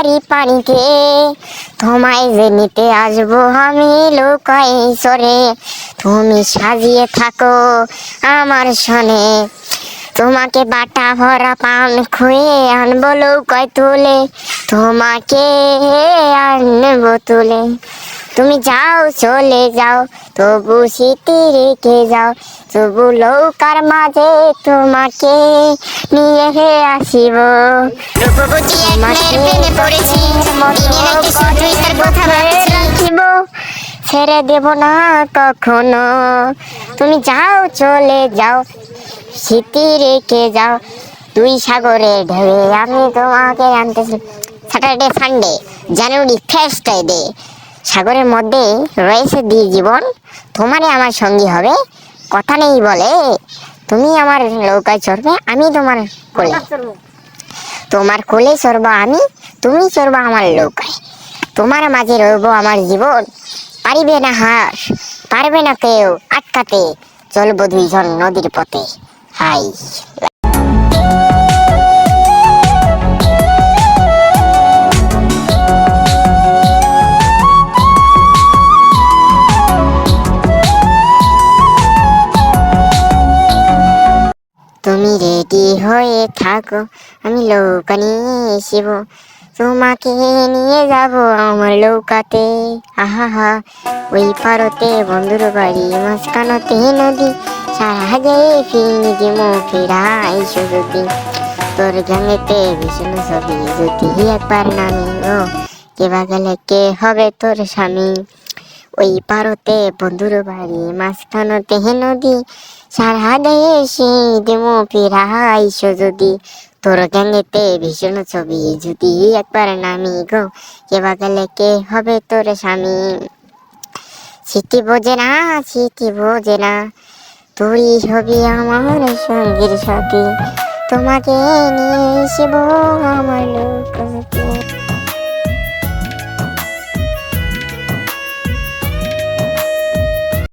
বাড়ি পানিতে, তোমায় যে নিতে আসবো আমি লুকাই সরে, তুমি সাজিয়ে থাকো আমার সনে, তোমাকে বাটা ভরা পান খুঁয়ে আনবো লৌকায় তুলে, তোমাকে আনবো তুলে। তুমি যাও চলে যাও তবু স্মৃতি রেখে যাও, তবু লৌকার মাঝে তোমাকে নিয়ে আসিব। রূপবতী এক মেয়ের প্রেমে পড়েছি, দিনের একটি শুধুই তার কথা রাখিব, ছেড়ে দেব না কখনো। তুমি যাও চলে যাও স্মৃতি রেখে যাও, দুই সাগরে ঢেউয়ে আমি তোমাকে আনতেছি। Saturday Sunday January first day, সাগরের মধ্যে রয়েছে দুই জীবন, তোমারই আমার সঙ্গী হবে, কথা নেই বলে। তুমি আমার নৌকায় চড়বে, আমি তোমার কোলে, তোমার কোলে চড়বো আমি, তুমি চড়বো আমার নৌকায়, তোমার মাঝে রইব আমার জীবন, পারিবে না হাস পারবে না কেউ আটকাতে, চলবো দুইজন নদীর পথে। হাই তুমি রেডি হয়ে থাকো, আমি নৌকা নিয়ে আসিব, তোমাকে নিয়ে যাব আমার নৌকাতে। আহা ওই পারতে বন্ধুর বাড়ি, মাঝখানতে নদী, সারা যায় ফিরি ফিরাই যদি, তোর গানেতে ভীষণ ছবি যদি একবার নামি, ও কেবা গেলে কে হবে তোর স্বামী। ওই পারতে বন্ধুর বাড়ি, মাঝখানতে নদী, সারা দেয়ে দিমু ফিরাইস যদি, তোর গ্যাংয়েতে ভীষণ ছবি যদি একবার নামি গো, কেবা গেলে কে হবে তোর স্বামী। স্মৃতি বোঝে না স্মৃতি বোঝে না, তুই হবি আমার সঙ্গীর সাথী, তোমাকে নিয়ে আসবো আমার লোক।